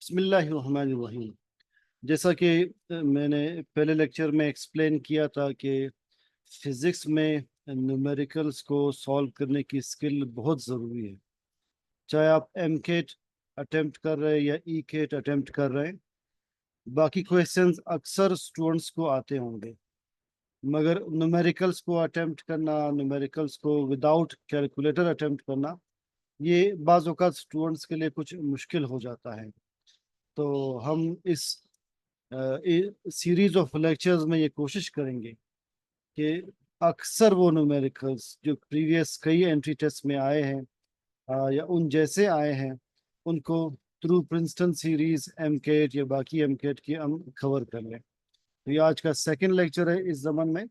बिस्मिल्लाहिर्रहमानिर्रहीम। जैसा कि मैंने पहले लेक्चर में एक्सप्लेन किया था कि फिज़िक्स में न्यूमेरिकल्स को सॉल्व करने की स्किल बहुत ज़रूरी है। चाहे आप एम केट अटेम्प्ट कर रहे हैं या ई केट अटेम्प्ट कर रहे हैं, बाकी क्वेश्चंस अक्सर स्टूडेंट्स को आते होंगे, मगर न्यूमेरिकल्स को अटेम्प्ट करना, न्यूमेरिकल्स को विदाउट कैलकुलेटर अटेम्प्ट करना, ये बाज़ औक़ात स्टूडेंट्स के लिए कुछ मुश्किल हो जाता है। तो हम इस सीरीज ऑफ लेक्चर्स में ये कोशिश करेंगे कि अक्सर वो न्यूमेरिकल्स जो प्रीवियस कई एंट्री टेस्ट में आए हैं या उन जैसे आए हैं, उनको through Princeton series MCAT या बाकी एम केट की हम कवर कर लें। तो ये आज का सेकंड लेक्चर है इस जमन में।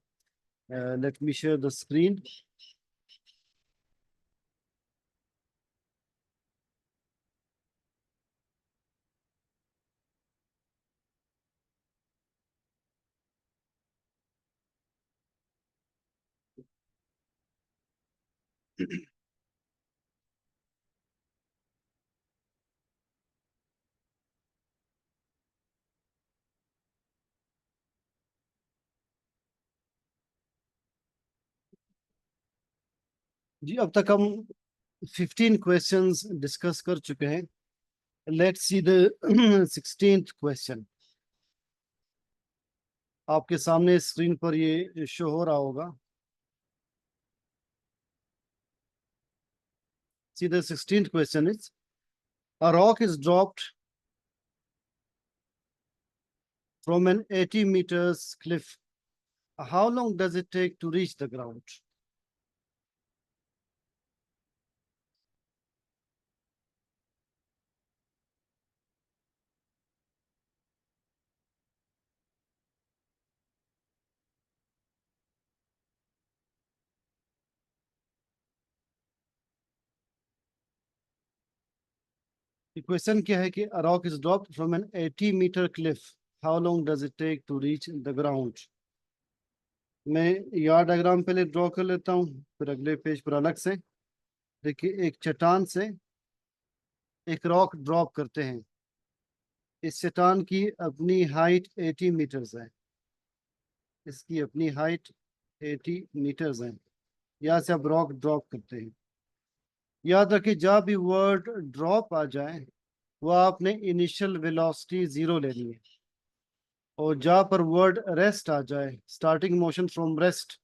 Let me share the screen. जी, अब तक हम 15 क्वेश्चंस डिस्कस कर चुके हैं। Let's see the 16th question. आपके सामने स्क्रीन पर ये शो हो रहा होगा। See, the 16th question is, a rock is dropped from an 80 meters cliff. How long does it take to reach the ground? The question क्या है कि a rock is dropped from an 80-meter cliff. How long does it take to reach the ground? मैं यार diagram पहले draw कर लेता हूँ, फिर अगले पेज पर अलग से। देखिए, एक चट्टान से एक रॉक ड्रॉप करते हैं। इस चट्टान की अपनी हाइट 80 मीटर्स है। इसकी अपनी हाइट 80 मीटर्स है। यहाँ से आप रॉक ड्रॉप करते हैं। याद रखिए, जहाँ भी वर्ड ड्रॉप आ जाए वो आपने इनिशियल वेलोसिटी 0 लेनी है, और जहाँ पर वर्ड रेस्ट आ जाए, स्टार्टिंग मोशन फ्रॉम रेस्ट,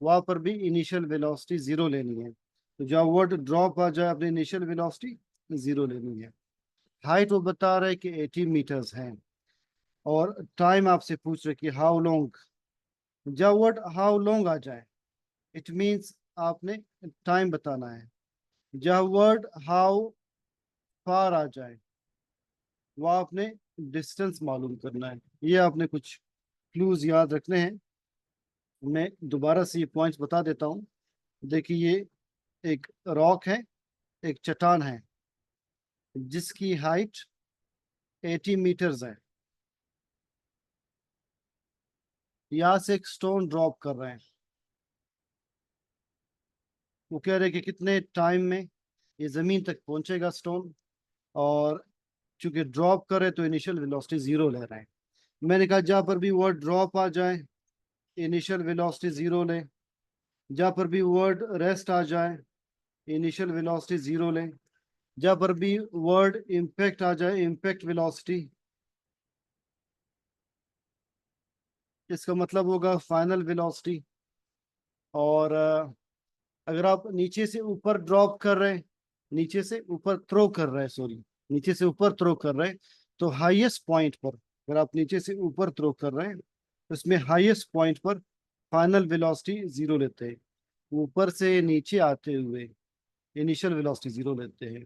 वहाँ पर भी इनिशियल वेलोसिटी 0 लेनी है। तो जहाँ वर्ड ड्रॉप आ जाए, अपनी इनिशियल वेलोसिटी 0 लेनी है। हाइट वो बता रहे कि 80 मीटर्स है, और टाइम आपसे पूछ रहे कि हाउ लॉन्ग। जहाँ वर्ड हाउ लॉन्ग आ जाए, इट मीन्स आपने टाइम बताना है। जहाँ वर्ड हाउ फार आ जाए, वह आपने डिस्टेंस मालूम करना है। ये आपने कुछ क्लूज याद रखने हैं। मैं दोबारा से ये पॉइंट्स बता देता हूँ। देखिए, ये एक रॉक है, एक चट्टान है जिसकी हाइट 80 मीटर्स है। यहाँ से एक स्टोन ड्रॉप कर रहे हैं। वो कह रहे हैं कि कितने टाइम में ये जमीन तक पहुंचेगा स्टोन, और चूंकि ड्रॉप करे तो इनिशियल वेलोसिटी 0 ले रहे हैं। मैंने कहा जहाँ पर भी वर्ड ड्रॉप आ जाए, इनिशियल वेलोसिटी 0 ले। जहाँ पर भी वर्ड रेस्ट आ जाए, इनिशियल वेलोसिटी 0 ले। जहाँ पर भी वर्ड इम्पैक्ट आ जाए, इम्पैक्ट वेलोसिटी, इसका मतलब होगा फाइनल वेलोसिटी। और अगर आप नीचे से ऊपर ड्रॉप कर रहे हैं, नीचे से ऊपर थ्रो कर रहे हैं, सॉरी, नीचे से ऊपर थ्रो कर रहे हैं, तो हाईएस्ट पॉइंट पर, अगर आप नीचे से ऊपर थ्रो कर रहे हैं, तो इसमें हाईएस्ट पॉइंट पर फाइनल वेलोसिटी 0 लेते हैं। ऊपर से नीचे आते हुए इनिशियल वेलोसिटी 0 लेते हैं।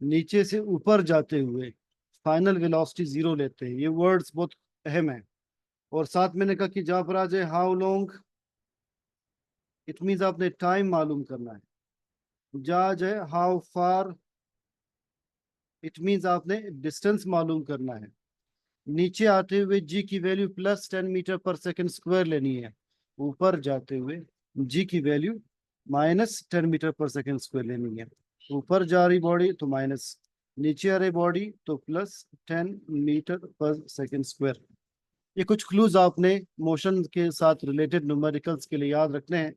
नीचे से ऊपर जाते हुए फाइनल वेलोसिटी 0 लेते हैं। ये वर्ड्स बहुत अहम है। और साथ मैंने कहा कि जहाँ पर आ जाए हाउ लॉन्ग, इट मीन्स आपने टाइम मालूम करना है। जहाँ जाए हाउ फार, इट मीन्स आपने डिस्टेंस मालूम करना है। नीचे आते हुए जी की value plus 10 metre per second square लेनी है। ऊपर जाते हुए जी की value minus 10 metre per second square लेनी है। ऊपर जा रही बॉडी तो माइनस नीचे आ रही बॉडी तो +10 मीटर/सेकंड स्क्वायर। ये कुछ क्लूज आपने मोशन के साथ रिलेटेड न्यूमेरिकल्स के लिए याद रखने हैं।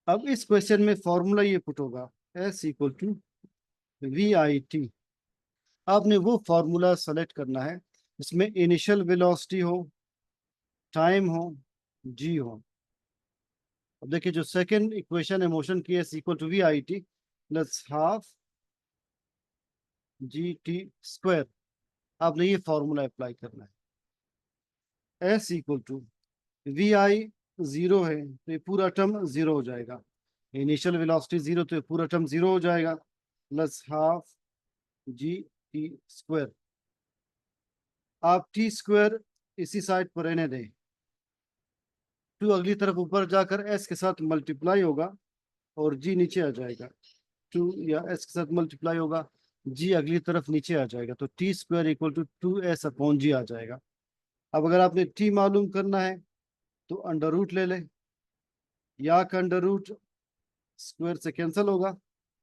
अब इस क्वेश्चन में फॉर्मूला ये पुट होगा, S = VIT। आपने वो फॉर्मूला सेलेक्ट करना है जिसमें इनिशियल वेलोसिटी हो, टाइम हो, जी हो। अब देखिए जो सेकंड इक्वेशन है मोशन की, S = VIT प्लस ½ GT²। आपने ये फॉर्मूला अप्लाई करना है। S = VI 0 है तो ये पूरा टर्म 0 हो जाएगा। इनिशियल वेलोसिटी 0 तो ये पूरा टर्म 0 हो जाएगा, प्लस ½ GT²। आप T² इसी साइड पर रहने दें, 2 अगली तरफ ऊपर जाकर S के साथ मल्टीप्लाई होगा और G नीचे आ जाएगा। 2 या S के साथ मल्टीप्लाई होगा, G अगली तरफ नीचे आ जाएगा, तो T² = 2S/G आ जाएगा। अब अगर आपने T मालूम करना है तो अंडर रूट ले लें, या का अंडर रूट स्क्वायर से कैंसिल होगा,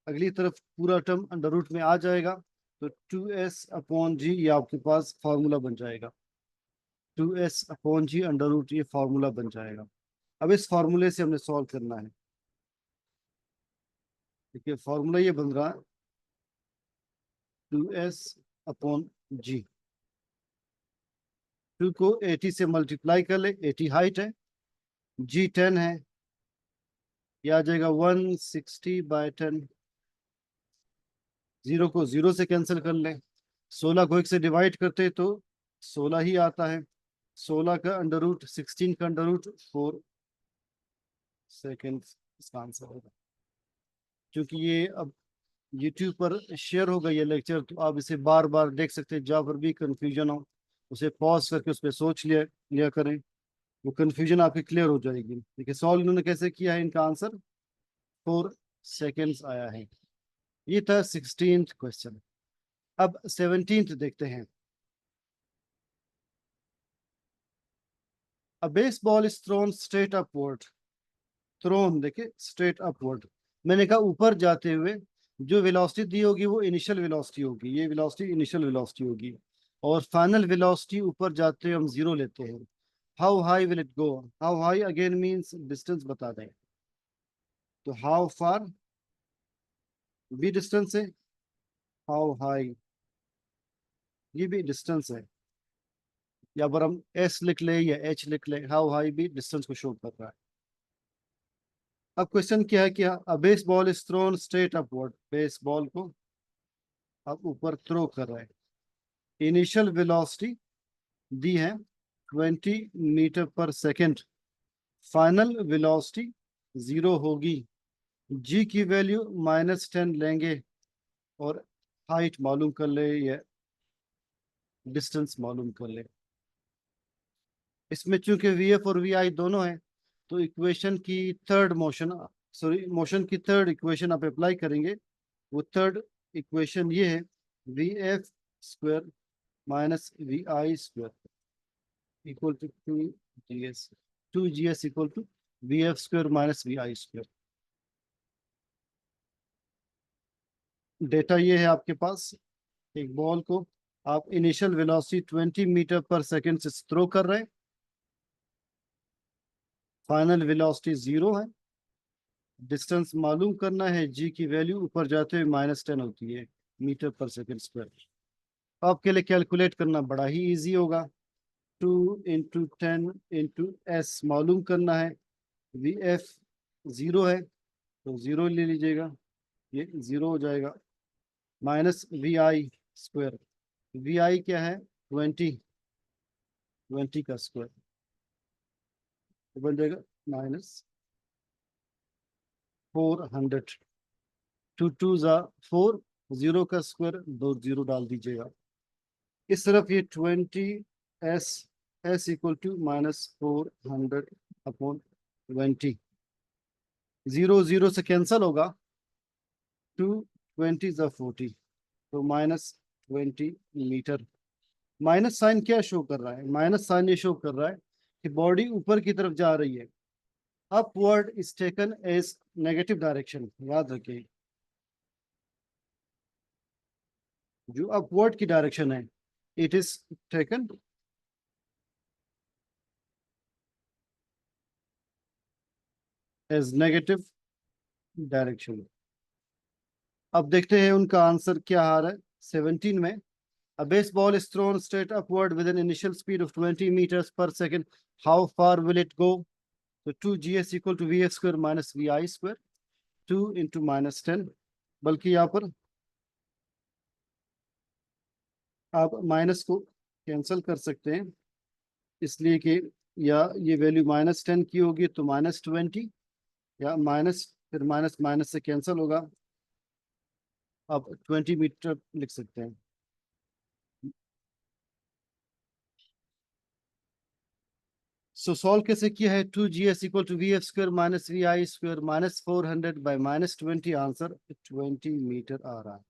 अगली तरफ पूरा टर्म अंडर रूट में आ जाएगा, तो 2S/G ये आपके पास फॉर्मूला बन जाएगा। 2S/G अंडर रूट ये फॉर्मूला बन जाएगा। अब इस फॉर्मूले से हमने सॉल्व करना है। देखिए फॉर्मूला ये बन रहा है 2S/G। 2 को 80 से मल्टीप्लाई कर ले, 80 हाइट है, G 10 है, यह आ जाएगा 160/10। 0 को 0 से कैंसिल कर ले, 16 को 1 से डिवाइड करते तो 16 ही आता है। 16 का अंडर रूट 16 का अंडर रूट 4 सेकेंड इसका आंसर होगा। क्योंकि ये अब YouTube पर शेयर होगा ये लेक्चर, तो आप इसे बार बार देख सकते हैं। जहाँ पर भी कंफ्यूजन हो उसे पॉज करके उस पर सोच लिया लिया करें, वो कंफ्यूजन आपकी क्लियर हो जाएगी। देखिए सॉल्व इन्होंने कैसे किया है, इनका आंसर 4 सेकेंड्स आया है। ये था 16th क्वेश्चन। अब 17th देखते हैं। A baseball is thrown straight upward। Thrown देखिए स्ट्रेट अपवर्ड, मैंने कहा ऊपर जाते हुए जो वेलोसिटी दी होगी वो इनिशियल वेलोसिटी होगी, ये वेलोसिटी इनिशियल वेलोसिटी होगी, और फाइनल वेलोसिटी ऊपर जाते हुए हम 0 लेते हैं। How high will it go, how high again means distance बता दें, तो हाउ फार भी डिस्टेंस है, हाउ हाई ये भी डिस्टेंस है, या अगर हम एस लिख ले या एच लिख ले, हाउ हाई भी डिस्टेंस को शो कर रहा है। अब क्वेश्चन क्या है कि अ baseball is throne straight upward, baseball को आप ऊपर थ्रो कर रहे हैं। इनिशियल वेलोसिटी दी है 20 मीटर/सेकेंड, फाइनल वेलोसिटी 0 होगी। जी की वैल्यू -10 लेंगे और हाइट मालूम कर ले या डिस्टेंस मालूम कर ले। इसमें चूंकि वी एफ और वी आई दोनों है, तो इक्वेशन की थर्ड मोशन मोशन की थर्ड इक्वेशन आप अप्लाई करेंगे। वो थर्ड इक्वेशन ये है, VF² - VI² equal to 2GS। 2GS equal to VF² - VI²। Data ये है आपके पास, एक बॉल को आप इनिशियल वेलोसिटी 20 मीटर/सेकेंड से थ्रो कर रहे हैं, फाइनल वेलोसिटी 0 है, डिस्टेंस मालूम करना है, जी की वैल्यू ऊपर जाते हुए -10 होती है मीटर/सेकेंड स्क्वायर। आपके लिए कैलकुलेट करना बड़ा ही इजी होगा। 2 × 10 × S मालूम करना है, VF 0 है तो 0 ले लीजिएगा, ये 0 हो जाएगा, -VI²। VI क्या है 20, 20 का स्क्वायर तो बन जाएगा -400। 2 2 ज़ा 4, 0 का स्क्वायर 2 0 डाल दीजिएगा। इस तरफ ये 20S, S इक्वल टू -400/20, 0 0 से कैंसल होगा, 2 20 ज़ा 40 तो -20 मीटर। माइनस साइन क्या शो कर रहा है, माइनस साइन ये शो कर रहा है कि बॉडी ऊपर की तरफ जा रही है। Upward is taken as negative direction, याद रखिए। जो अपवर्ड की डायरेक्शन है, it is taken as negative direction. अब देखते हैं उनका आंसर क्या आ रहा है 17 में। A baseball is thrown straight upward with an initial speed of 20 meters per second. How far will it go? So 2gs equal to vf square minus vi square, 2 into minus 10। बल्कि यहाँ पर आप minus को cancel कर सकते हैं, इसलिए कि या ये वैल्यू -10 की होगी तो -20, या माइनस फिर माइनस माइनस से कैंसिल होगा, आप 20 मीटर लिख सकते हैं। सो सॉल्व कैसे किया है, 2gs equal to v f square minus v i square minus 400 by -20, answer 20 metre आ रहा है।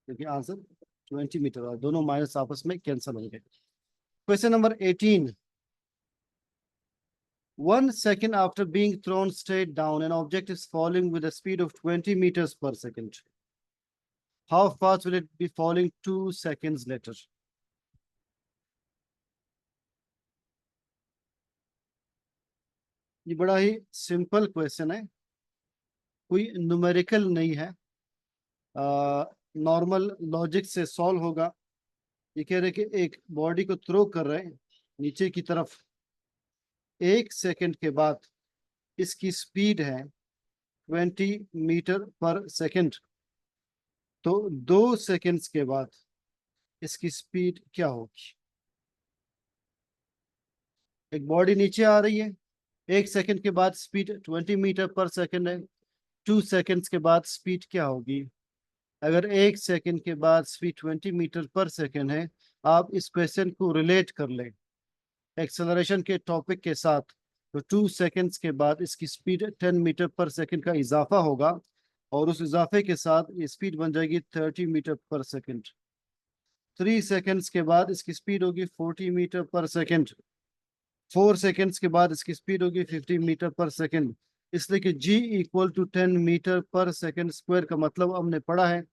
देखिए आंसर 20 मीटर आ रहा है, दोनों माइनस आपस में कैंसिल होंगे। Question number 18। 1 second after being thrown straight down, an object is falling with a speed of 20 meters per second. How fast will it be falling 2 seconds later? ये बड़ा ही simple question है, कोई numerical नहीं है, normal logic से solve होगा। ये कह रहे कि एक बॉडी को थ्रो कर रहे हैं नीचे की तरफ, 1 सेकंड के बाद इसकी स्पीड है 20 मीटर पर सेकंड, तो 2 सेकंड्स के बाद इसकी स्पीड क्या होगी? एक बॉडी नीचे आ रही है, 1 सेकंड के बाद स्पीड 20 मीटर पर सेकंड है, 2 सेकंड्स के बाद स्पीड क्या होगी? अगर 1 सेकंड के बाद स्पीड 20 मीटर पर सेकंड है, आप इस क्वेश्चन को रिलेट कर ले एक्सेलरेशन के टॉपिक के साथ, तो 2 सेकंड्स के बाद इसकी स्पीड 10 मीटर पर सेकंड का इजाफा होगा, और उस इजाफे के साथ ये स्पीड बन जाएगी 30 मीटर पर सेकंड। 3 सेकंड्स के बाद इसकी स्पीड होगी 40 मीटर पर सेकंड। 4 सेकंड्स के बाद इसकी स्पीड होगी 50 मीटर पर सेकंड। इसलिए कि g equal to 10 metre per second square का मतलब हमने पढ़ा है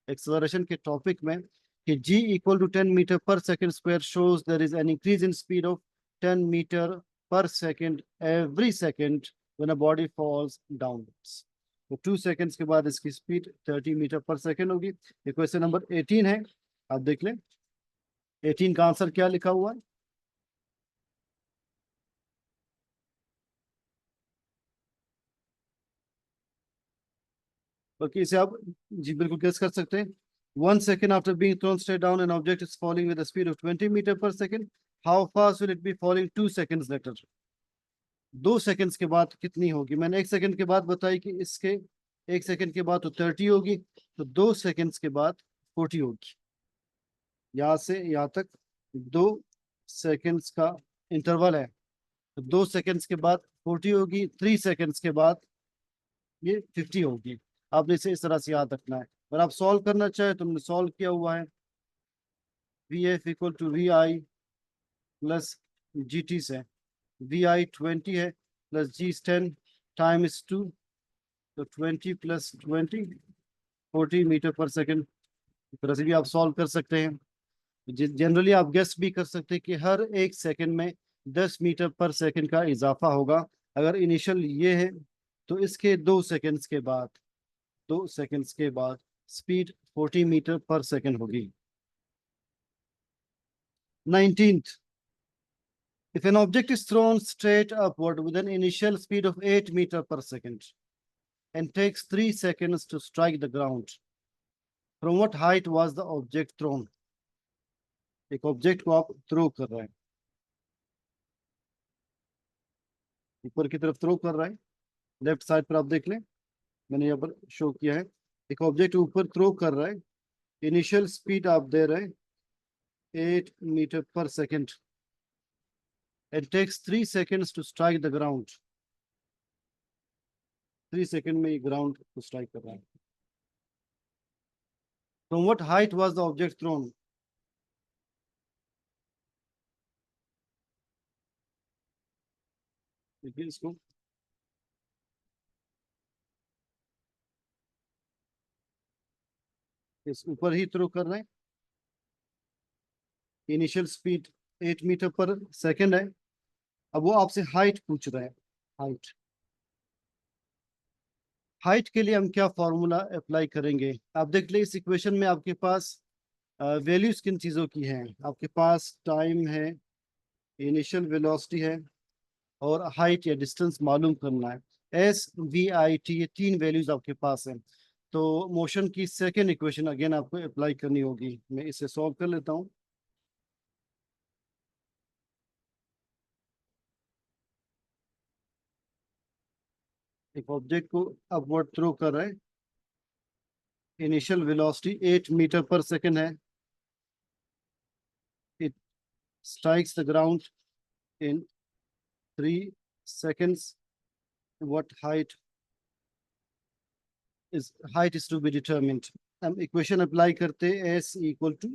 एक्सेलरेशन के टॉपिक में कि g equal to 10 metre per second square shows there is an increase in speed of 10 metre per second every second when a body falls downwards. तो 2 seconds के बाद इसकी स्पीड 30 मीटर पर सेकंड होगी। ये question number 18 है, आप देख लें 18 का आंसर क्या लिखा हुआ है। ओके, इसे आप जी बिल्कुल गेस कर सकते हैं। 1 second after being thrown straight down, an object is falling with a speed of 20 meter per second. How fast will it be falling 2 seconds later? 2 seconds के बाद कितनी होगी? मैंने 1 सेकंड के बाद बताई कि इसके 1 सेकंड के बाद तो 30 होगी, तो 2 सेकंड्स के बाद 40 होगी। यहाँ से यहाँ तक 2 सेकंड्स का इंटरवल है, तो 2 सेकंड्स के बाद 40 होगी, 3 सेकंड्स के बाद ये 50 होगी। आपने इसे इस तरह से याद रखना है। अगर आप सॉल्व करना चाहे तो हमने सॉल्व किया हुआ है, V F equal to V I plus G T से, वी आई 20 है प्लस जी 10, टाइम इज 2, तो 20 प्लस 20 40 मीटर पर सेकंड। इस तरह से भी आप सॉल्व कर सकते हैं। जनरली आप गेस भी कर सकते हैं कि हर 1 सेकंड में 10 मीटर पर सेकंड का इजाफा होगा। अगर इनिशियल ये है तो इसके 2 सेकंड्स के बाद 2 सेकंड्स के बाद स्पीड 40 मीटर पर सेकंड होगी। 19th, if an object is thrown straight upward with an initial speed of 8 meter per second and takes 3 seconds to strike the ground, from what height was the object thrown? एक object को आप throw कर रहे हैं, ऊपर की तरफ throw कर रहा है, लेफ्ट साइड पर आप देख लें, मैंने यहाँ पर शो किया है। एक ऑब्जेक्ट ऊपर थ्रो कर रहा है, इनिशियल स्पीड आप दे रहे हैं 8 metre per second and takes 3 seconds to strike the ground. 3 second में ग्राउंड को स्ट्राइक कर रहा है। From what height was the object thrown? देखिए इसको, इस ऊपर ही थ्रो कर रहे हैं। इनिशियल स्पीड 8 मीटर पर सेकेंड है। अब वो आपसे हाइट पूछ रहे हैं। हाइट हाइट के लिए हम क्या फॉर्मूला अप्लाई करेंगे? आप देख ले, इस इक्वेशन में आपके पास वैल्यूज किन चीज़ों की हैं? आपके पास टाइम है, इनिशियल वेलोसिटी है, और हाइट या डिस्टेंस मालूम करना है। एस वी आई टी, ये तीन वैल्यूज आपके पास हैं। तो मोशन की सेकेंड इक्वेशन अगेन आपको अप्लाई करनी होगी। मैं इसे सॉल्व कर लेता हूँ। एक ऑब्जेक्ट को अपवर्ड थ्रो कर रहे हैं, इनिशियल वेलोसिटी 8 मीटर पर सेकेंड है। It strikes the ground in 3 seconds. What height is to be determined? हम इक्वेशन अप्लाई करते हैं, s equal to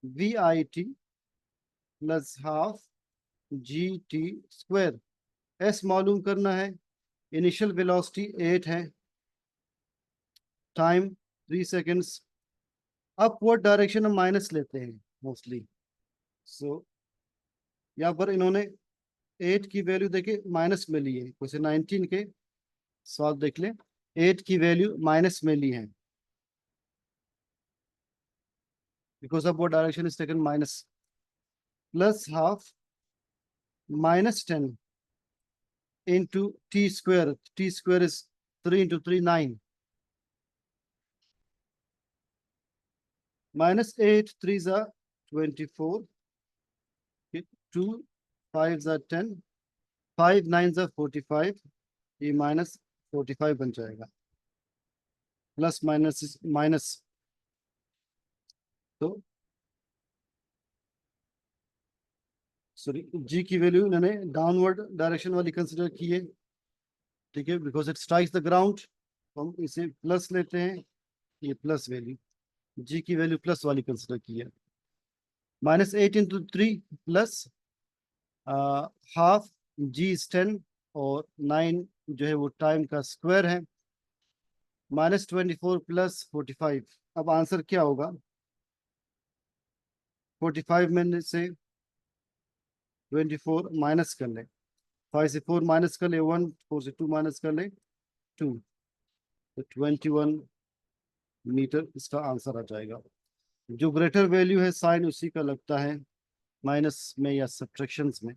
V I T plus half G T square. s मालूम करना है, इनिशियल वेलोसिटी 8 है, time 3 seconds। Upward direction हम minus लेते हैं मोस्टली। सो यहाँ पर इन्होंने 8 की वैल्यू देखे माइनस में ली है, जैसे 19 के सॉल्व देख ले, 8 की वैल्यू माइनस में ली है, बिकॉज ऑफ वो direction is taken minus. Plus half -10 into t square. T square is 3 into 3, 9. -8, 3s are 24. 2 5s are 10. 5 9s are 45. ये माइनस 45 बन जाएगा। प्लस माइनस माइनस, तो सॉरी, जी की वैल्यू इन्होंने डाउनवर्ड डायरेक्शन वाली कंसिडर की है, ठीक है, because it strikes the ground. हम इसे प्लस लेते हैं, ये प्लस वैल्यू, जी की वैल्यू प्लस वाली कंसिडर की है। -8 into 3 plus half G is 10, और 9 जो है वो टाइम का स्क्वायर है। -24 प्लस 45। अब आंसर क्या होगा? 45 में से 24 माइनस कर ले, 5 से 4 माइनस कर ले 1, 4 से 2 माइनस कर ले 2, तो 21 मीटर इसका आंसर आ जाएगा। जो ग्रेटर वैल्यू है साइन उसी का लगता है माइनस में या सब्ट्रैक्शंस में।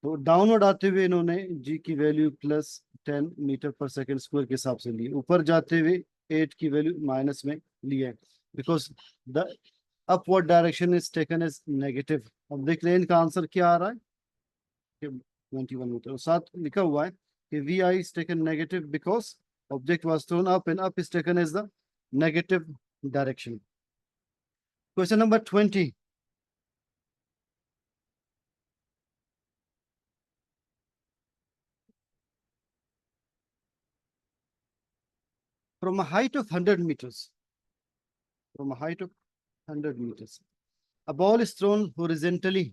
तो डाउनवर्ड आते हुए इन्होंने जी की वैल्यू +10 मीटर पर सेकेंड स्क्वायर के हिसाब से ली, ऊपर जाते हुए 8 की वैल्यू माइनस में ली है, because the upward direction is taken as negative. अब देख रहे हैं इनका आंसर क्या आ रहा है कि 21 मीटर। साथ लिखा हुआ है कि V I is taken negative because object was thrown up and up is taken as the negative direction. Question number 20। From a height of 100 meters, from a height of 100 meters, a ball is thrown horizontally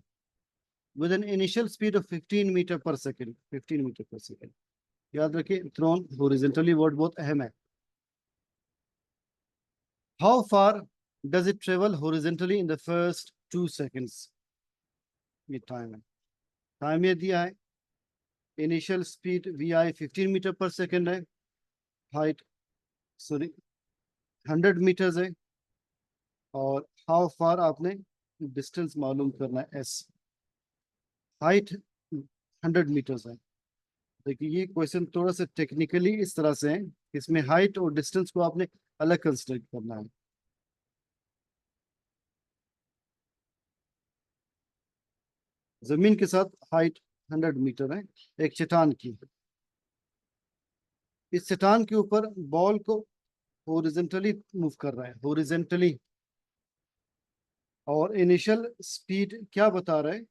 with an initial speed of 15 meter per second. 15 meter per second, याद रखिए, throne horizontally word बहुत अहम है। How far does it travel horizontally in the first 2 seconds? ये time है, time ये दिया है, initial speed V I 15 metre पर सेकेंड है, हाइट सॉरी 100 मीटर्स है, और हाउ फार आपने डिस्टेंस मालूम करना है, एस। हाइट 100 मीटर्स है। देखिए ये क्वेश्चन थोड़ा सा टेक्निकली इस तरह से है, इसमें हाइट और डिस्टेंस को आपने अलग कंसिडर करना है। जमीन के साथ हाइट 100 मीटर है, एक चट्टान की। इस चट्टान के ऊपर बॉल को हॉरिजॉन्टली मूव कर रहा है, हॉरिजॉन्टली, और इनिशियल स्पीड क्या बता रहा है?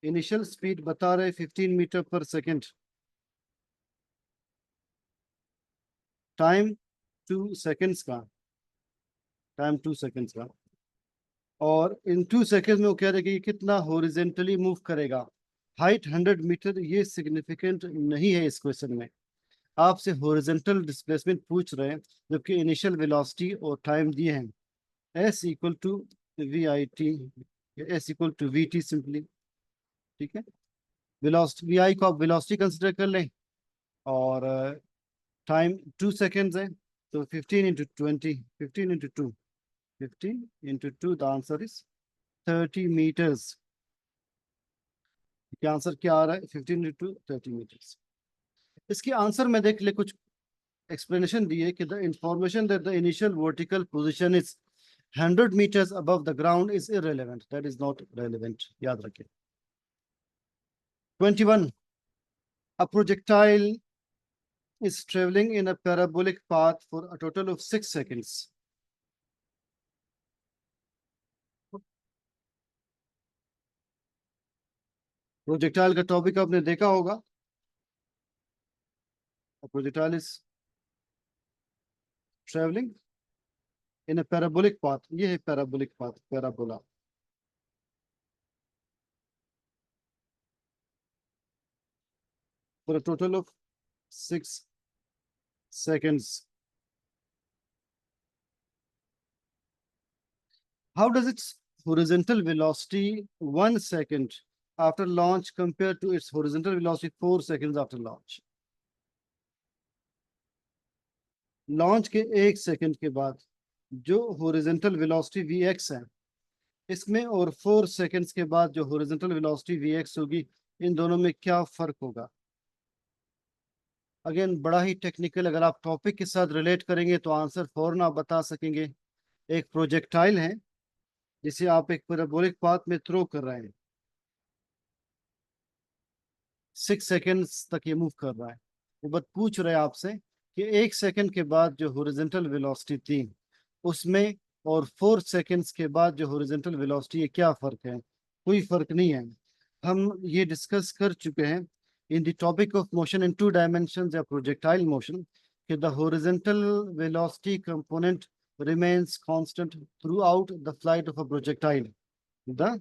इनिशियल स्पीड बता रहे 15 मीटर पर सेकेंड, टाइम 2 seconds का, टाइम 2 seconds का, और इन 2 seconds में वो कह रहे कि कितना हॉरिजॉन्टली मूव करेगा। हाइट 100 मीटर ये सिग्निफिकेंट नहीं है इस क्वेश्चन में, आपसे हॉरिजॉन्टल डिस्प्लेसमेंट पूछ रहे हैं जबकि इनिशियल वेलोसिटी और टाइम दिए हैं, S equal to V I T, S equal to V T simply. ठीक है, वेलोसिटी वी आई को आप वेलोसिटी कंसिडर कर लें और टाइम 2 सेकेंड्स है, तो 15 into 20, 15 into 2, 15 into 2, the answer is 30 metres. क्या आंसर क्या आ रहा है? 15 इंटू 30 मीटर्स। इसके आंसर में देख ले, कुछ explanation दिए कि the information that the initial vertical position is 100 meters above the ground is irrelevant, that is not relevant, याद रखिए। 21, a projectile is traveling in a parabolic path for a total of 6 seconds. Projectile का topic आपने देखा होगा, projectile is travelling in a parabolic path, ये है parabolic path, parabola. For a total of 6 seconds. How does its horizontal velocity 1 second after launch compare to its horizontal velocity 4 seconds after launch? Launch के 1 second के बाद जो horizontal velocity vx है इसमें, और 4 seconds के बाद जो हॉरिजॉन्टल वेलोसिटी vx होगी, इन दोनों में क्या फर्क होगा? अगेन बड़ा ही टेक्निकल, अगर आप टॉपिक के साथ रिलेट करेंगे तो आंसर फौरन आप बता सकेंगे। एक प्रोजेक्टाइल है जिसे आप एक पैराबोलिक पाथ में थ्रो कर रहे हैं, 6 सेकेंड्स तक ये मूव कर रहा है। वो बस पूछ रहे हैं आपसे कि 1 सेकंड के बाद जो हॉरिजॉन्टल वेलोसिटी थी उसमें और 4 सेकेंड्स के बाद जो हॉरिजॉन्टल वेलोसिटी है, क्या फर्क है? कोई फर्क नहीं है। हम ये डिस्कस कर चुके हैं in the topic of motion in 2 dimensions या प्रोजेक्टाइल मोशन कि the horizontal velocity component remains constant throughout the flight of a projectile. The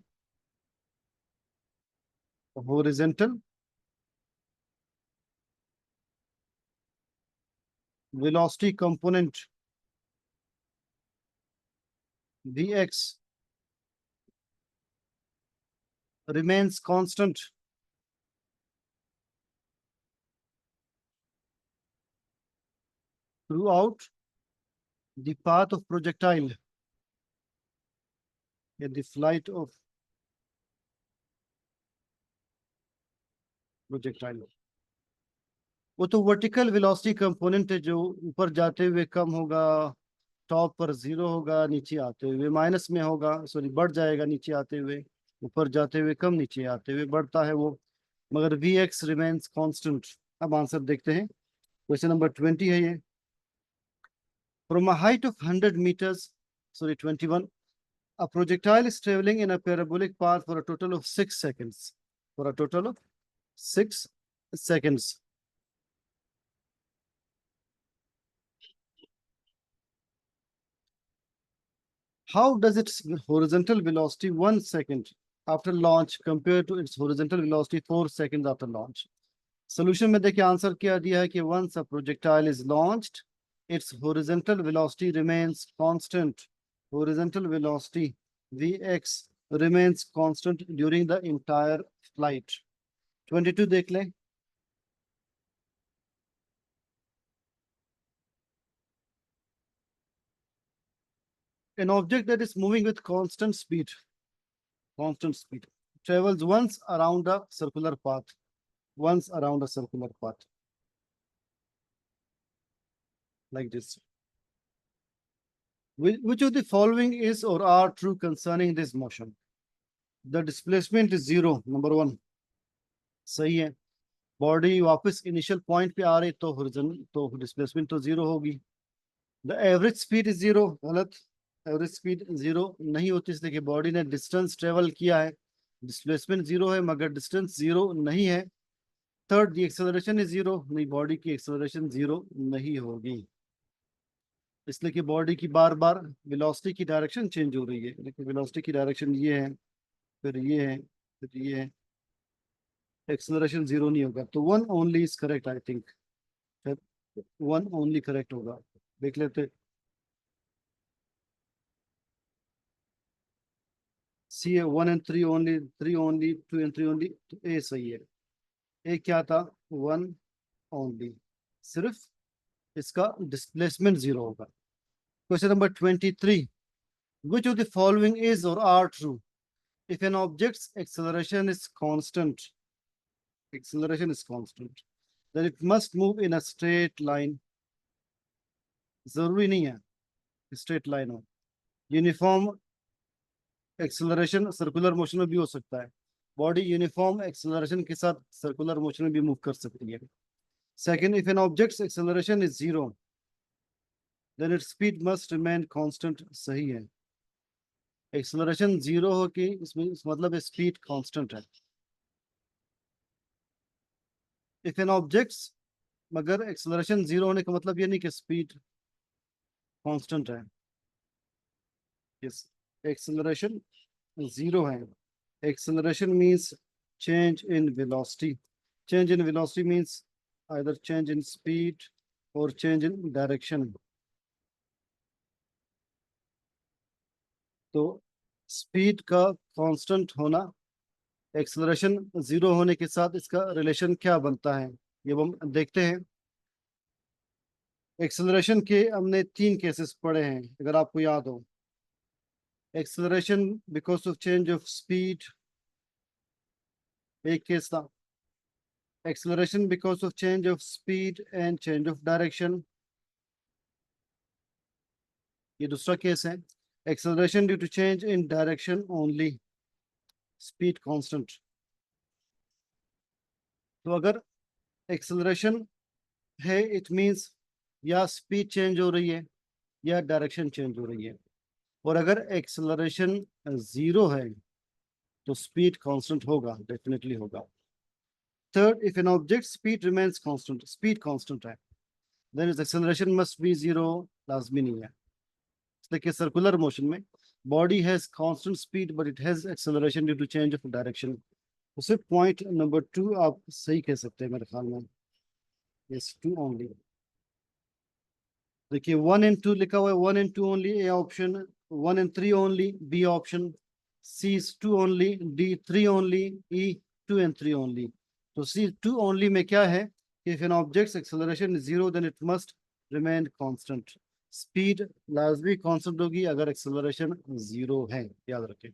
horizontal velocity component Vx remains constant throughout the path of projectile at the flight of projectile। वो तो vertical velocity component है जो ऊपर जाते हुए कम होगा, top पर 0 होगा, नीचे आते हुए माइनस में होगा, सॉरी बढ़ जाएगा नीचे आते हुए, ऊपर जाते हुए कम, नीचे आते हुए बढ़ता है वो, मगर वी एक्स रिमेन्स कॉन्स्टेंट। अब आंसर देखते हैं, क्वेश्चन नंबर 20 है ये। From a height of 100 metres, sorry 21, a projectile is traveling in a parabolic path for a total of 6 seconds. For a total of 6 seconds. How does its horizontal velocity 1 second after launch compare to its horizontal velocity 4 seconds after launch? Solution में देखिए answer क्या दिया है कि once a projectile is launched, its horizontal velocity remains constant. Horizontal velocity Vx remains constant during the entire flight. 22 देख लें। An object that is moving with constant speed, travels once around a circular path, once around a circular path, like this. Which of the following is or are true concerning this motion? The displacement is 0, number 1, सही है। Body वापस initial point पे आ रही तो horizontal, तो displacement तो 0 होगी। The average speed is 0, गलत। एवरेज स्पीड 0 नहीं होती, इसलिए कि बॉडी ने डिस्टेंस ट्रेवल किया है, डिस्प्लेसमेंट 0 है मगर डिस्टेंस 0 नहीं है। थर्ड, दी एक्सेलरेशन इज 0, नहीं, बॉडी की एक्सेलरेशन 0 नहीं होगी, इसलिए कि बॉडी की बार बार वेलोसिटी की डायरेक्शन चेंज हो रही है। देखिए वेलोसिटी की डायरेक्शन ये है, फिर ये है, फिर ये है, एक्सेलरेशन 0 नहीं होगा, तो 1 only is correct I think. 1 only correct होगा, देख लेते। सी है 1 and 3 only, 3 only, 2 and 3 only, तो ए सही है। ए क्या था? 1 ओनली, सिर्फ इसका डिस्प्लेसमेंट जीरो होगा। Question number 23, which of the following is or are true? If an object's acceleration is constant, then it must move in a straight line. जरूरी नहीं है स्ट्रेट लाइन हो। यूनिफॉर्म एक्सेलरेशन सर्कुलर मोशन में भी हो सकता है। बॉडी यूनिफॉर्म एक्सेलरेशन के साथ सर्कुलर मोशन में भी मूव कर सकती है। Second, if an object's acceleration is zero, then its speed must remain constant, सही है। एक्सेलरेशन जीरो हो कि इसमें मतलब स्पीड कांस्टेंट है। इफ एन ऑब्जेक्ट्स, मगर एक्सेलरेशन जीरो होने का मतलब ये नहीं कि स्पीड कांस्टेंट है। यस, एक्सेलरेशन जीरो है। Acceleration means change in velocity. Change in velocity means either change in speed और चेंज इन डायरेक्शन। तो स्पीड का कांस्टेंट होना, एक्सेलरेशन जीरो होने के साथ इसका रिलेशन क्या बनता है, ये हम देखते हैं। एक्सेलरेशन के हमने 3 केसेस पढ़े हैं, अगर आपको याद हो। Acceleration because of change of speed एक केस था। Acceleration because of change of speed and change of direction, ये दूसरा केस है। Acceleration due to change in direction only, speed constant. तो अगर एक्सेलरेशन है इट मींस या स्पीड चेंज हो रही है या डायरेक्शन चेंज हो रही है। और अगर एक्सेलरेशन जीरो है तो स्पीड कांस्टेंट होगा, डेफिनेटली होगा। Third, if an object speed remains constant, speed constant है, then its acceleration must be zero, लाजमी नहीं है। देखिए सर्कुलर मोशन में body has constant speed but it has acceleration due to change of direction. उसे point number 2 आप सही कह सकते हैं मेरे ख्याल में। Yes, 2 only. देखिए 1 एंड 2 लिखा हुआ है, 1 and 2 only A option, 1 and 3 only B option, C is 2 only, D 3 only, E 2 and 3 only. तो सी 2 ओनली में क्या है कि if an object's acceleration is zero then it must remain constant, speed लाजमी constant होगी अगर acceleration zero है, याद रखें।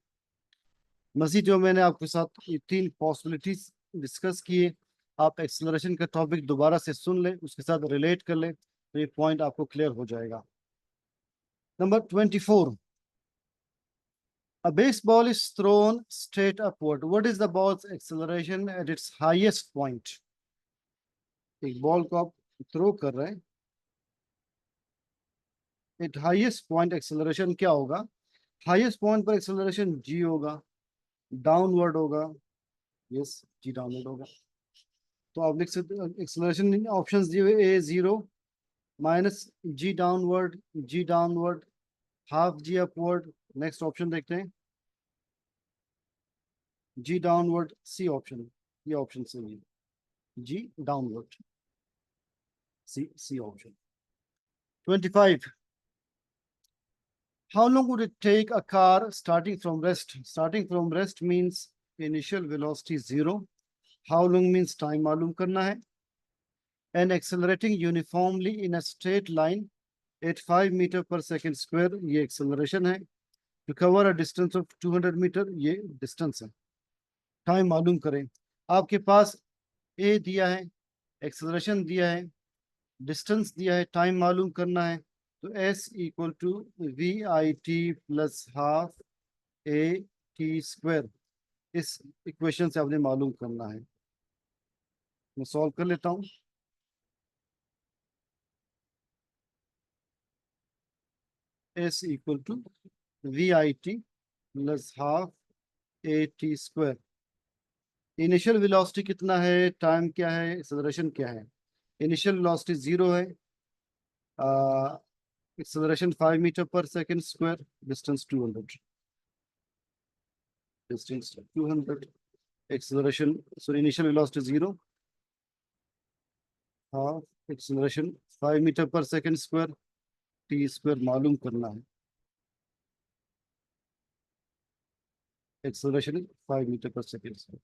मजीद जो मैंने आपके साथ ये 3 पॉसिबिलिटीज डिस्कस किए, आप एक्सेलरेशन का टॉपिक दोबारा से सुन लें, उसके साथ रिलेट कर लें, तो ये पॉइंट आपको क्लियर हो जाएगा। Number 24, a baseball is thrown straight upward, what is the ball's acceleration at its highest point? एक बॉल को आप थ्रो कर रहे हैं, एट हाईएस्ट पॉइंट एक्सेलरेशन क्या होगा? हाईएस्ट पॉइंट पर एक्सेलरेशन जी होगा, डाउनवर्ड होगा। यस, जी डाउनवर्ड होगा। तो आप लिख सकते एक्सेलरेशन ऑप्शंस दिए हुए, A zero, minus g downward, g downward, half g upward. Next option देखते हैं, जी डाउनवर्ड, सी ऑप्शन, ये ऑप्शन सही है, g downward, C option. 25, how long would it take a car starting from rest? Starting from rest means initial velocity zero, how long means time मालूम करना है, and accelerating uniformly in a straight line at 5 meter per second square, ये acceleration है, to cover a distance of 200 meter, ये distance है। Time मालूम करें, आपके पास ए दिया है, एक्सेलरेशन दिया है, डिस्टेंस दिया है, टाइम मालूम करना है, तो S equal to V I T plus half A T square, इस इक्वेशन से आपने मालूम करना है। मैं सॉल्व कर लेता हूँ। S equal to V I T plus half A T square. Initial velocity कितना है, टाइम क्या है, एक्सेलरेशन क्या है? इनिशियल वेलोसिटी जीरो है, acceleration 5 meter per second square, distance 200, distance 200, acceleration, so initial velocity 0, half acceleration 5 metre पर second square, T square मालूम करना है। एक्सेलरेशन 5 मीटर पर सेकेंड स्क्वायर।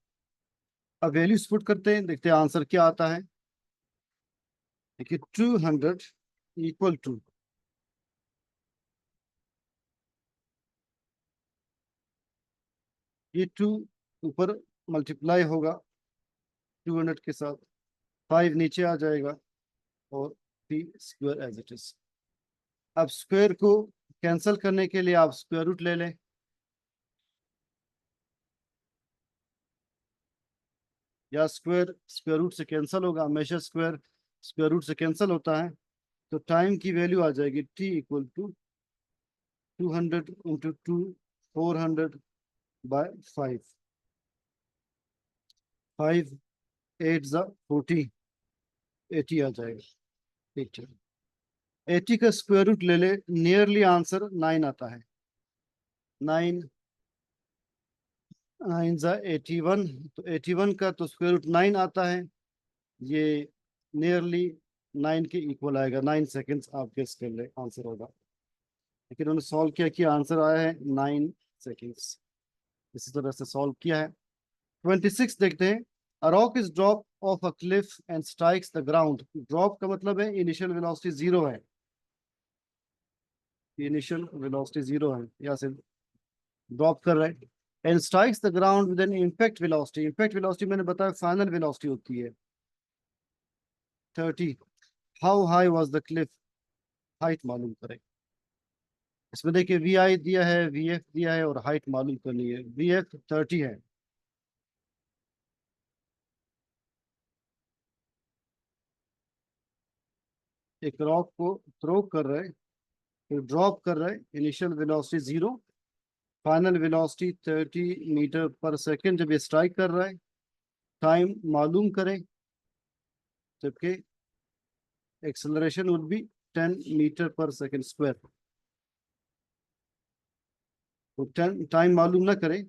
अब वैल्यूज पुट करते हैं, देखते हैं आंसर क्या आता है। देखिए 200 इक्वल टू, ये 2 ऊपर मल्टीप्लाई होगा 200 के साथ, 5 नीचे आ जाएगा और T square as it is. अब स्क्वायर को कैंसिल करने के लिए आप स्क्वायर रूट ले लें, या स्क्वायर स्क्वायर रूट से कैंसिल होगा, हमेशा स्क्वायर स्क्वायर रूट से कैंसिल होता है। तो टाइम की वैल्यू आ जाएगी टी इक्वल टू 200 × 2, 400/5, 5 8 × 40, 80 आ जाएगा। 80 का स्क्वायर रूट ले ले, नियरली आंसर 9 आता है। 9 9 × 81, तो 81 का तो स्क्वायर रूट 9 आता है। ये नियरली 9 के इक्वल आएगा। 9 सेकेंड्स आप गेस कर ले आंसर होगा, लेकिन उन्होंने सॉल्व किया कि आंसर आया है 9 सेकेंड्स। इसी तरह से सॉल्व किया है। 26 देखते हैं। A rock is dropped off a cliff and strikes the ground. Drop का मतलब है इनिशियल वेलोसिटी जीरो है, इनिशियल वेलोसिटी जीरो है, यहाँ से ड्रॉप कर रहे हैं। And strikes the ground with an impact velocity, impact velocity मैंने बताया फाइनल वेलोसिटी होती है 30। How high was the Cliff, height मालूम करें। इसमें देखिए वी आई दिया है, वी एफ दिया है और हाइट मालूम करनी है। वी एफ 30 है, एक रॉक को थ्रो कर रहे हैं, फिर ड्रॉप कर रहे हैं, initial velocity zero, final velocity 30 metre पर सेकेंड जब ये स्ट्राइक कर रहा है। टाइम मालूम करें, जबकि एक्सेलरेशन वुड बी 10 मीटर पर सेकेंड स्क्वायर। तो टाइम मालूम ना करें,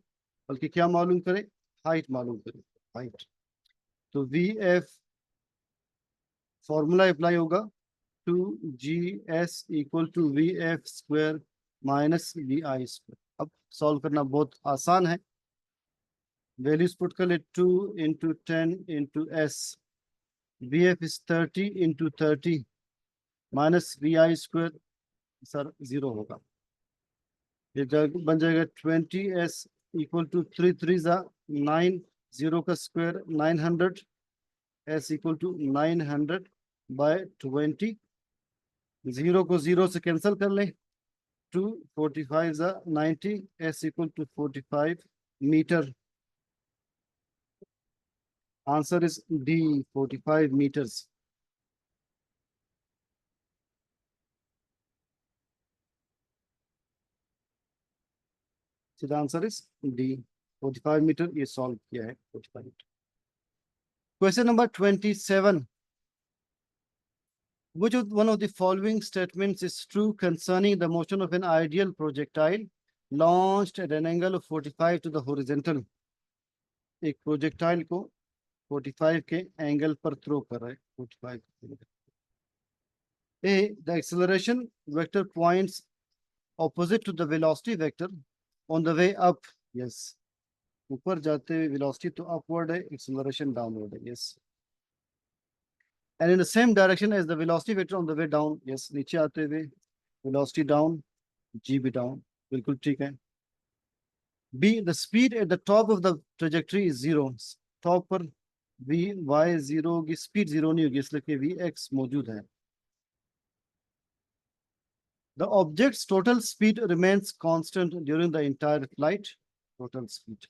बल्कि क्या मालूम करें, हाइट मालूम करें, हाइट। तो वी एफ फॉर्मूला अप्लाई होगा, 2GS = VF² -VI²। अब सॉल्व करना बहुत आसान है। वैल्यूज पुट कर ले, 2 × 10 × S, VF is 30 × 30 -VI², sir zero होगा। ये बन जाएगा 20S = 3 3 9, 0 का स्क्वायर 900, S = 900/20, जीरो को जीरो से कैंसिल कर ले, 2 45 90, S = 45 मीटर। Answer is D, 45 meters. So the answer is D, 45 meter. ये सॉल्व किया है 45 meter. Question number 27. Which one of the following statements is true concerning the motion of an ideal projectile launched at an angle of 45 to the horizontal? एक projectile को 45 के angle पर throw कर रहा है, 45। A, the acceleration vector points opposite to the velocity vector on the way up. Yes. ऊपर जाते हुए velocity तो upward है, acceleration downward है. Yes. And in the same direction as the velocity vector on the way down. Yes. नीचे आते हुए velocity down, g भी down. बिल्कुल ठीक है. B, the speed at the top of the trajectory is zero. Top पर v y zero होगी, speed zero नहीं होगी, इसलिए कि vx मौजूद है. The object's total speed remains constant during the entire flight. Total speed.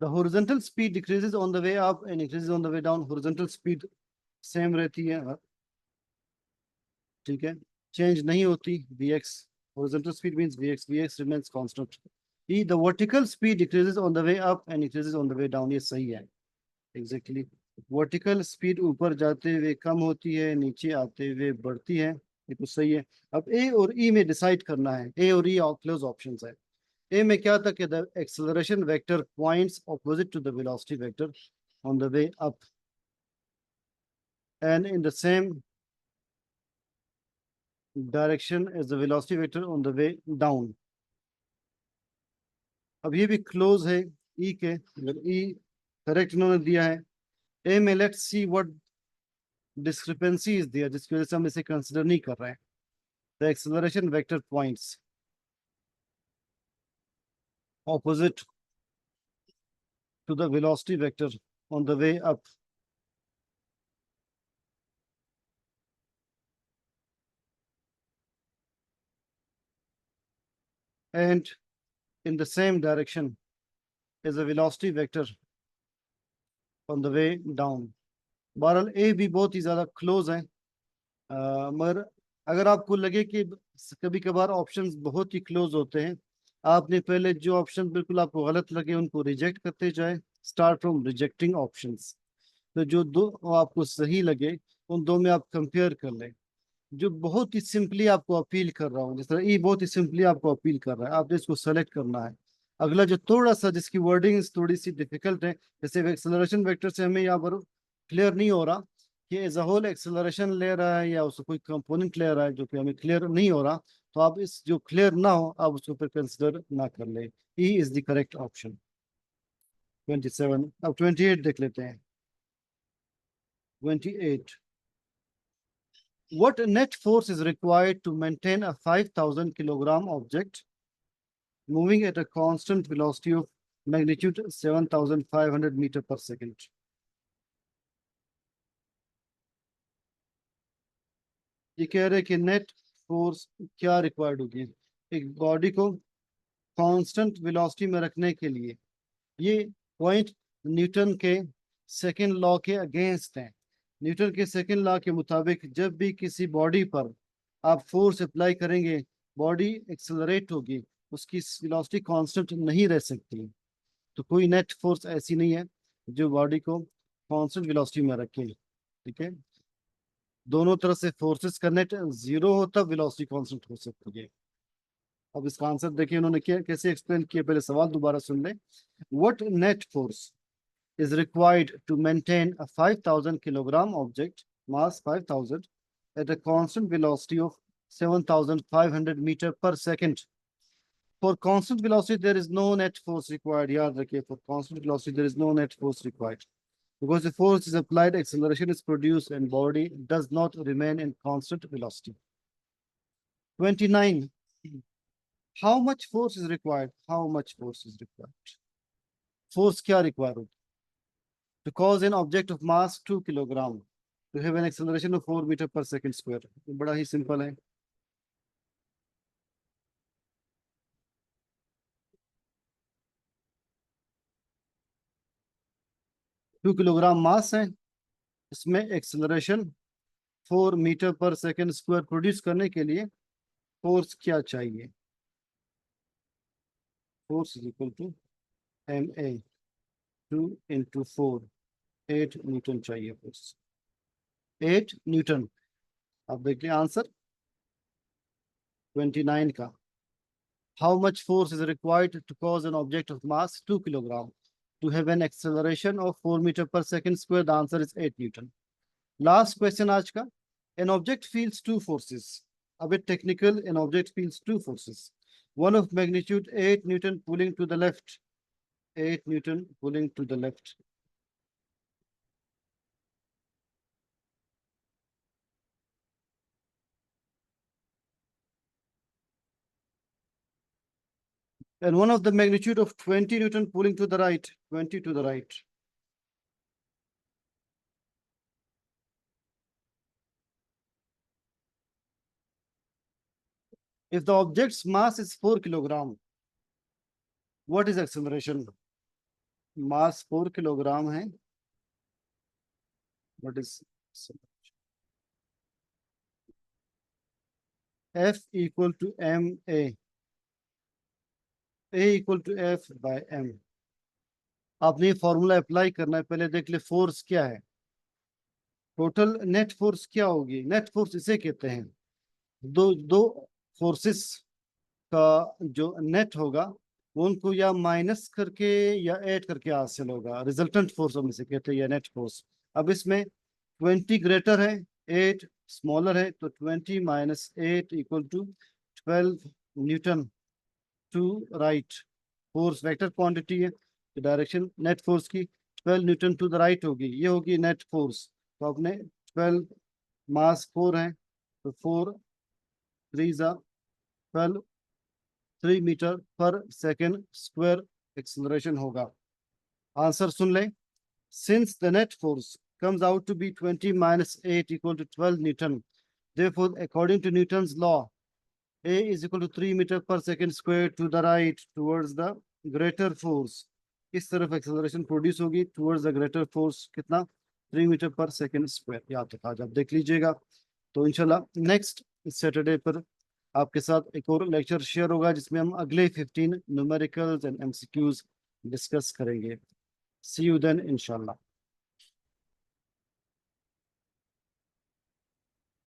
The horizontal speed decreases on the way up and increases on the way down. Horizontal speed same रहती है, ठीक है, change नहीं होती. Vx, horizontal speed means Vx remains constant. E, the vertical speed decreases on the way up and increases on the way down. ये सही है, exactly. Vertical speed ऊपर जाते हुए कम होती है, नीचे आते हुए बढ़ती है. ये तो सही है। अब ए और ई में डिसाइड करना है, ए और ई क्लोज ऑप्शंस है। ए में क्या था कि the acceleration vector points opposite to the velocity vector on the way up and in the same direction as the velocity vector on the way down. अब ये भी क्लोज है ई के, अगर ई करेक्ट इन्होंने दिया है। ए में let's see what discrepancy is there, जिसकी वजह से हम इसे कंसिडर नहीं कर रहे हैं। The acceleration vector points opposite to the velocity vector on the way up and in the same direction as the velocity vector on the way down। बहरहाल ए भी बहुत ही ज्यादा क्लोज है, मगर अगर आपको लगे कि कभी कभार ऑप्शंस बहुत ही क्लोज होते हैं, आपने पहले जो ऑप्शन बिल्कुल आपको गलत लगे उनको रिजेक्ट करते जाए। Start from rejecting options. तो जो दो आपको सही लगे उन दो में आप कंपेयर कर लें। जो बहुत ही सिंपली आपको अपील कर रहा हूँ, जिस तरह ई बहुत ही सिंपली आपको अपील कर रहा है, आपने इसको सेलेक्ट करना है। अगला जो थोड़ा सा जिसकी वर्डिंग थोड़ी सी डिफिकल्ट है, जैसे एक्सेलरेशन वेक्टर से हमें यहाँ पर क्लियर नहीं हो रहा कि एज अ होल एक्सेलरेशन ले रहा है या उसको कोई कंपोनेंट ले रहा है, जो कि हमें क्लियर नहीं हो रहा। तो आप इस जो क्लियर ना हो आप उसको फिर कंसिडर ना कर ले। E is the correct option. 27। अब 28 देख लेते हैं। 28। What net force is required to maintain a 5,000 kilogram object moving at a constant velocity of magnitude 7,500 meter per second? ये कह रहे कि नेट फोर्स क्या रिक्वायर्ड होगी एक बॉडी को कांस्टेंट वेलोसिटी में रखने के लिए। ये पॉइंट न्यूटन के सेकेंड लॉ के अगेंस्ट है। न्यूटन के सेकेंड लॉ के मुताबिक जब भी किसी बॉडी पर आप फोर्स अप्लाई करेंगे, बॉडी एक्सेलरेट होगी, उसकी वेलोसिटी कांस्टेंट नहीं रह सकती। तो कोई नेट फोर्स ऐसी नहीं है जो बॉडी को कांस्टेंट वेलोसिटी में रखे। ठीक है, दोनों तरफ से फोर्सेस का नेट जीरो हो तब वेलोसिटी कांस्टेंट हो सकती है। अब इसका आंसर देखिए उन्होंने क्या कैसे एक्सप्लेन किया, पहले सवाल दोबारा सुन लें। What net force is required to maintain a 5,000 kilogram object, mass 5,000, at a constant velocity of 7,500 meter per second? For constant velocity, there is no net force required. याद रखिए, for constant velocity, there is no net force required. Because the force is applied, acceleration is produced, and body does not remain in constant velocity. 29. How much force is required? How much force is required? Force क्या required होता है? To cause an object of mass 2 kilogram to have an acceleration of 4 meter per second square। बड़ा ही simple है। 2 kilogram mass है, इसमें acceleration 4 metre पर second square produce करने के लिए फोर्स क्या चाहिए? Force is equal to M A 2 × 4, 8 newton चाहिए फोर्स, 8 न्यूटन। अब देखिए आंसर 29 का। How much force is required to cause an object of mass 2 kilogram to have an acceleration of 4 meter per second square? The answer is 8 Newton. Last question आज का। An object feels two forces. A bit technical, an object feels two forces. One of magnitude 8 Newton pulling to the left. 8 Newton pulling to the left. And one of the magnitude of 20 Newton pulling to the right. 20 to the right. If the object's mass is 4 kilogram, what is acceleration? Mass 4 kilogram है, what is F equal to m a equal to F by m। आपने ये formula apply करना है, पहले देख ले force क्या है, टोटल नेट फोर्स क्या होगी। नेट फोर्स इसे कहते हैं दो दो फोर्सेस का जो नेट होगा वो उनको या माइनस करके या ऐड करके हासिल होगा, रिजल्टेंट फोर्स हम इसे कहते हैं या नेट फोर्स। अब इसमें 20 ग्रेटर है, 8 स्मॉलर है, तो 20 minus 8 equal to 12 newton to right. Force vector quantity है, तो डायरेक्शन नेट फोर्स की 12 न्यूटन टू द राइट होगी, ये होगी नेट फोर्स। तो अपने 12, मास 4 है, तो 4 3 12, 3 मीटर पर सेकेंड स्क्वायर एक्सेलरेशन होगा। आंसर सुन लें। Since the net force comes out to be 20 minus 8 equal to 12 Newton. Therefore, according to Newton's law, A is equal to 3 meter per second square to the right towards the greater force. इस तरफ acceleration produce होगी towards the greater force, कितना 3 metre पर second square. याद रखा, आज आप देख लीजिएगा। तो इंशाल्लाह नेक्स्ट सैटरडे पर आपके साथ एक और लेक्चर शेयर होगा जिसमें हम अगले 15 न्यूमेरिकल्स एंड एमसीक्यूज डिस्कस करेंगे। सी यू देन इंशाल्लाह।